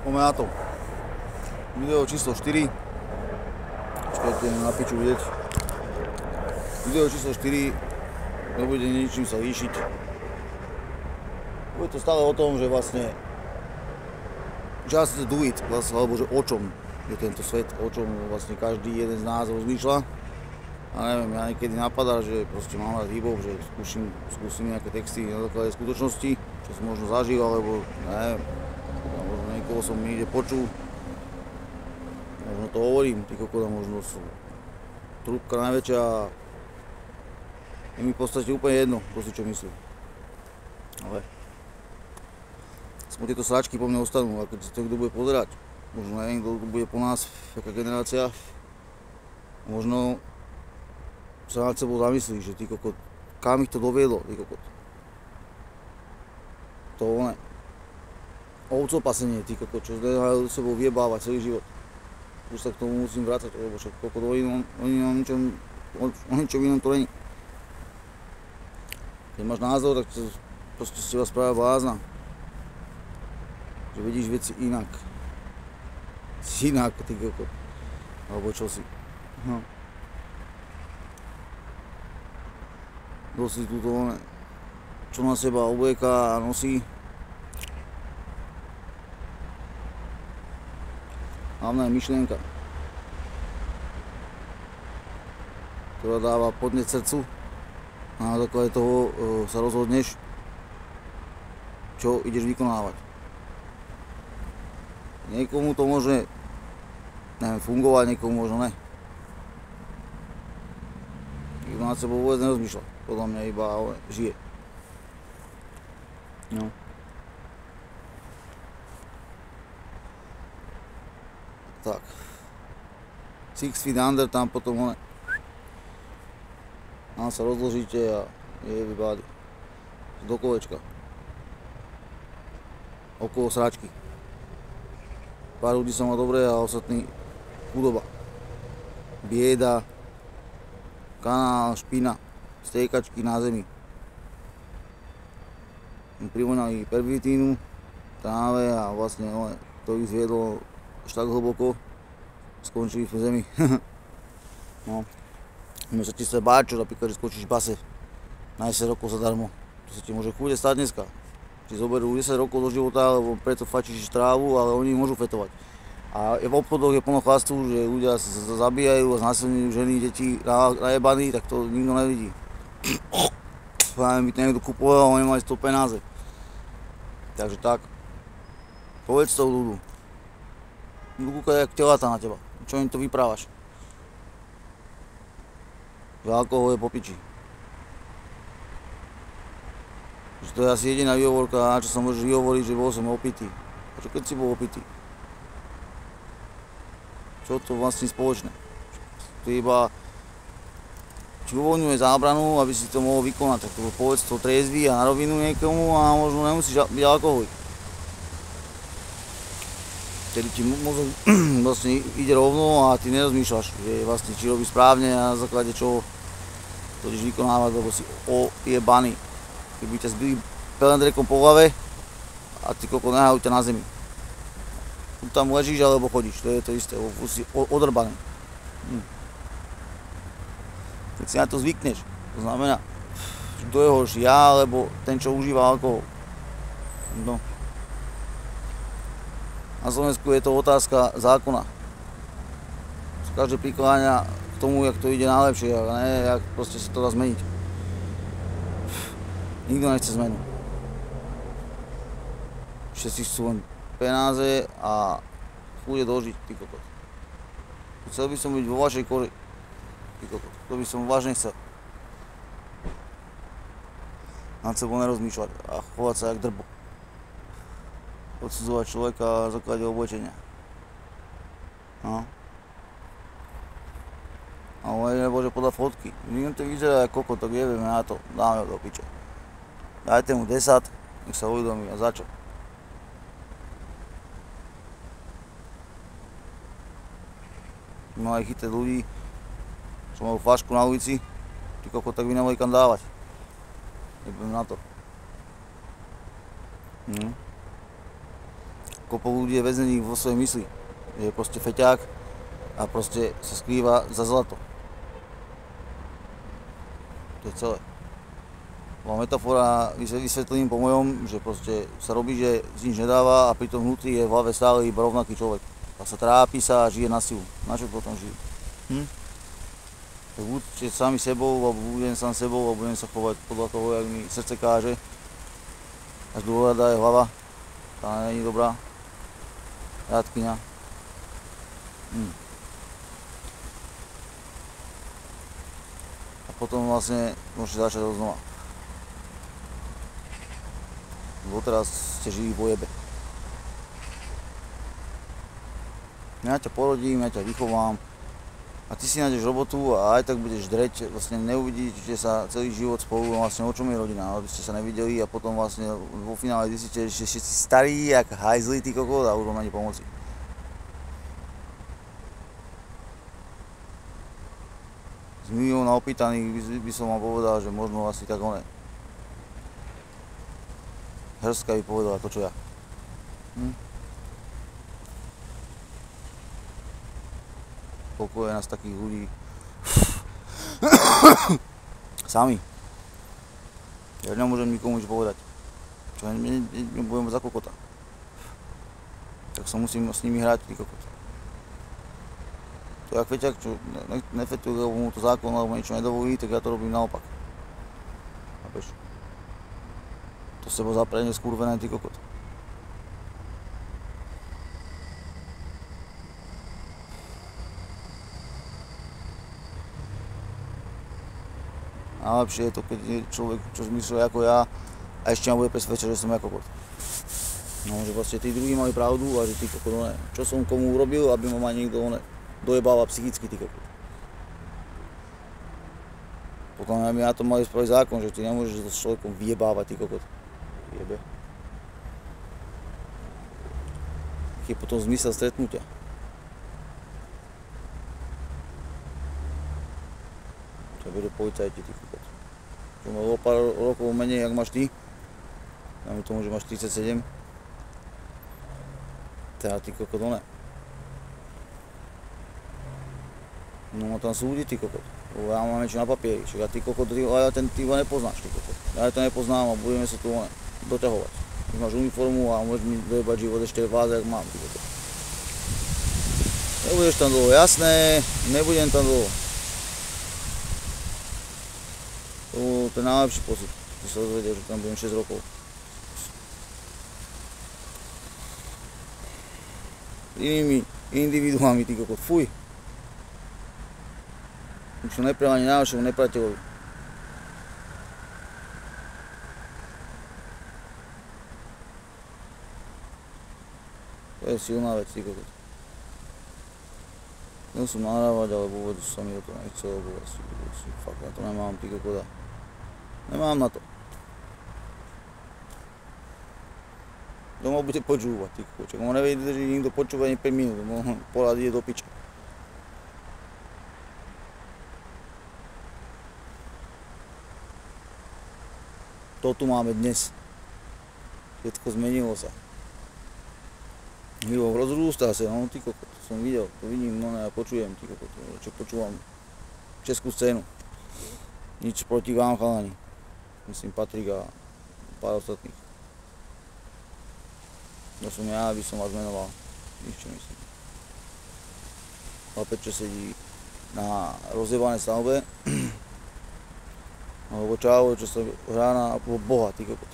Poďme na to. Video číslo 4. Počkajte, na piču vidieť. Video číslo 4. Nebude ničím sa líšiť. Bude to stále o tom, že vlastne just do it, vlastne, alebo že o čom je tento svet, o čom vlastne každý jeden z nás rozmýšľa. A neviem, ja niekedy napadá, že proste mám rád hip-hop, že skúsim nejaké texty na základe skutočnosti, čo som možno zažil, alebo neviem, možno niekoho som niekde počul. Možno to hovorím, ty kokoda, možno som trúbka najväčšia a je mi v podstate úplne jedno, kto si čo myslí. Ale tieto sračky po mne ostanú, a keď si to kto bude pozerať, možno neviem, kto bude po nás, taká generácia, možno sa nad sebou zamyslí, že ty kokot, kam ich to doviedlo, ty kokot. To oné, ovcopasenie, ty kokot, čo nehajú s sebou vyjebávať celý život. Už sa k tomu musím vrácať, lebo však kokot, oni o ničom inom to není. Keď máš názor, tak to proste z teba spravia blázna. Že vidíš veci inak. Si inak, ty kokot. Alebo čo si. No. Kto si túto, čo na seba oblieka a nosí. Hlavná je myšlienka, ktorá dáva podnet srdcu a na základe toho sa rozhodneš, čo ideš vykonávať. Niekomu to môže, neviem, fungovať, niekomu možno ne. Nikto nad sebou vôbec nerozmýšľa, podľa mňa iba žije. No. Tak. 6 feet under, tam potom tam sa rozložíte a je vybádi. Do kolečka. Okolo sračky. Pár ľudí sa má dobre a ostatní chudoba. Bieda, kanál, špina, stejkačky na zemi. Privonali pervitínu, tráve a vlastne to ich zviedlo až tak hlboko, skončili v zemi. No. Môže sa ti sa báť, čo napríklad, že skočíš v base na 10 rokov zadarmo. To sa ti môže chude stať dneska. Ti zoberú 10 rokov do života, lebo preto fačíš trávu, ale oni môžu fetovať. A v obchodoch je plno chlastu, že ľudia sa zabíjajú a znásilňujú ženy, deti najebaní, tak to nikto nevidí. By to niekto kupoval, oni mali 100 penáze. Takže tak. Povedz to ľudu. Kúkaj jak telatá na teba. Čo im to vyprávaš? Že alkohol je po piči. Že to je asi jediná výhovorka, na čo sa môžeš vyhovoriť, že bol som opitý. A čo keď si bol opitý? Čo to vlastne spoločné? To je iba ti uvoľňuje zábranu, aby si to mohol vykonať. Tak to povedz to triezvy a na rovinu niekomu a možno nemusíš byť alkoholik. Tedy ti mozog vlastne ide rovno a ty nerozmýšľaš, že vlastne či robíš správne a na základe čoho to ideš vykonávať, lebo si ojebaný. Keby ťa zbili pelendrekom po hlave a ty koko nehajú ťa na zemi. Tu tam ležíš alebo chodíš, to je to isté, si odrbaný. Keď si na to zvykneš, to znamená, kto je horší, ja alebo ten, čo užíva alkohol. No. Na Slovensku je to otázka zákona. Každé prikláňa k tomu, jak to ide najlepšie, ale ne, jak proste sa to dá zmeniť. Nikto nechce zmenu. Všetci chcú len penáze a chude dožiť, ty kokot. Chcel by som byť vo vašej koži, ty kokot. To by som vážne chcel. Nad sebou nerozmýšľať a chovať sa jak drbo. Odsudzovať človeka na základe oblečenia. No. Ale nebože podľa fotky. Nikto to vyzerá ako kokot, tak nevieme na to. Dáme ho do piče. Dajte mu 10, nech sa uvedomí a za čo. No aj chytať ľudí, čo majú flašku na ulici, ty kokot, tak by neboli kam dávať. Nebudem na to. kopu ľudí je väznených vo svojej mysli. Je proste feťák a proste sa skrýva za zlato. To je celé. Bola metafora, vysvetlím po mojom, že proste sa robí, že si nič nedáva a pritom vnútri je v hlave stále iba rovnaký človek. A sa trápi sa a žije na silu. Na čo potom žijú? Tak buďte sami sebou, alebo budem sám sebou a budem sa chovať podľa toho, jak mi srdce káže. Až dôležitá je hlava. Tá není dobrá. Rádkyňa. A potom vlastne môžete začať od znova. Lebo teraz ste živí po jebe. Ja ťa porodím, ja ťa vychovám a ty si nájdeš robotu a aj tak budeš dreť, vlastne neuvidíte sa celý život spolu, vlastne o čom je rodina, aby ste sa nevideli a potom vlastne vo finále zistíte, že ste starí, jak hajzli ty kokot a už vám ani pomoci. Z milióna opýtaných by som vám povedal, že možno asi tak oné. Hrstka by povedala to, čo ja. Koľko je nás takých ľudí sami. Ja nemôžem nikomu nič povedať. Čo nebudem za kokota. Tak sa musím s nimi hrať, ty kokot. To je jak feťak, čo nefetuje, lebo mu to zákon alebo niečo nedovolí, tak ja to robím naopak. Chápeš? To s tebou zaprene skurvené, ty kokot. Najlepšie je to, keď je človek, čo zmyslí ako ja a ešte ma bude presvedčať, že som ja kokot. No, že vlastne tí druhí mali pravdu a že ty kokot, ne. Čo som komu urobil, aby ma niekto dojebáva psychicky, ty kokot. Potom my na to mali spraviť zákon, že ty nemôžeš to s človekom vyjebávať, ty kokot. Jebe. Aký je potom zmysel stretnutia? Čo bude policajti, ty kokot. Čo má o pár rokov menej, jak máš ty. Dáme tomu, že máš 37. Teda ty kokot, ne. No tam súdi, ty kokot. Ja mám niečo na papieri, však a ty kokot, ty ho nepoznáš, ty kokot. Ja to nepoznám a budeme sa tu doťahovať. Keď máš uniformu a môžeš mi dojebať život ešte váze, jak mám, ty kokot. Nebudeš tam dlho, jasné, nebudem tam dlho. To je najlepší pocit, že sa dozvedel, že tam budem 6 rokov. Inými individuálmi, ty kokot, fuj. Už som neprel ani najlepšiemu nepriateľovi. To je silná vec, ty kokot. Chcel som nahrávať, ale vôbec sa mi o to nechcelo, lebo asi fakt na to nemám, ty kokot. Nemám na to. Doma bude počúvať, ty kokot. Čak on nevie, že nikto počúva ani 5 minút, pohľad ide do piča. To tu máme dnes. Všetko zmenilo sa. Vývoj rozrústá sa, no ty kokot, to som videl, to vidím, no ja počujem, ty kokot, čo počúvam českú scénu. Nič proti vám, chalani. Myslím Patrik a pár ostatných. To som ja, aby som vás menoval. Nič čo myslím. Chlapec, čo sedí na rozjebanej stavbe. Alebo čávo, čo sa hrá na Boha, ty kokot.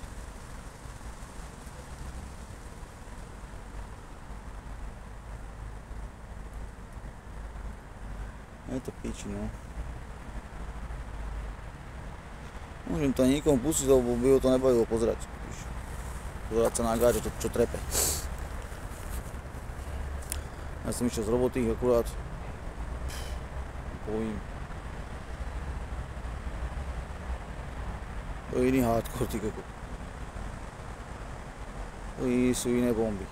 Je to piči, no. Môžem to nikomu pustiť, lebo by ho to nebavilo pozerať. Pozerať sa na gáče, čo trepe. Ja som išiel z roboty akurát. Povím. To je iný hardcore, ty kokot. To sú iné bomby.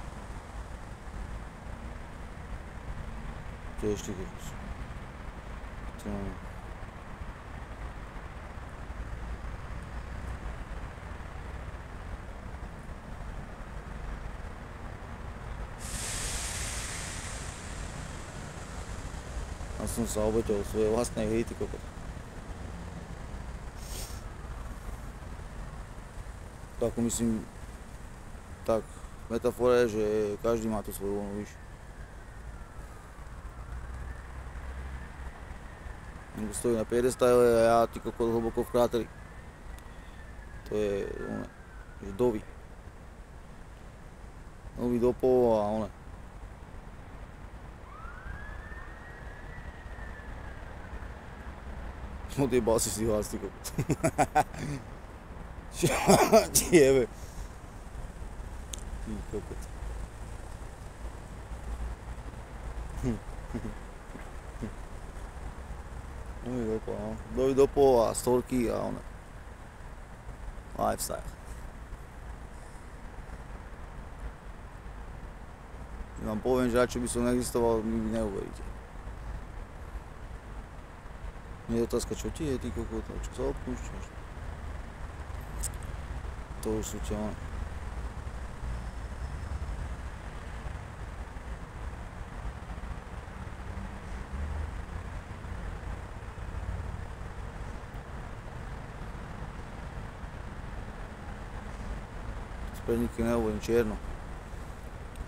Tiež ty kokot. som sa obeťou svojej vlastnej hry, ty kokot. Tak myslím, tak metafora je, že každý má tu svoju vlnu, víš. Niekto stojí na piedestále a ja ty kokot hlboko v kráteri. To je, že dovi. Nový dopov a one. Odjebal si hlas, ty kokot. Čo ti jebe? Ty kokot. Nový dopov a storky a one. Lifestyle. Keď vám poviem, že čo by som neexistoval, nikdy neuveríte. Nie je otázka, čo ti je, ty kokot, čo sa odpúšťaš. To už sú ťa. Späť nehovorím čierno.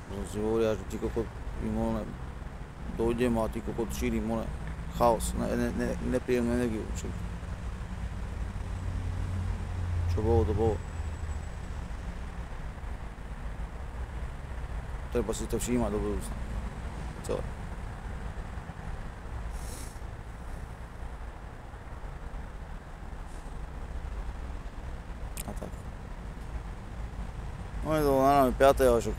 Možno si hovoria, že ty kokot im dojdem a ty kokot šírim chaos, nepríjemnú energiu. Čo bolo, to bolo. Treba si to všímať do budúcna. Celé. A tak. No je to na námi 5. ale však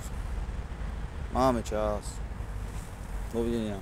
máme čas. Dovidenia.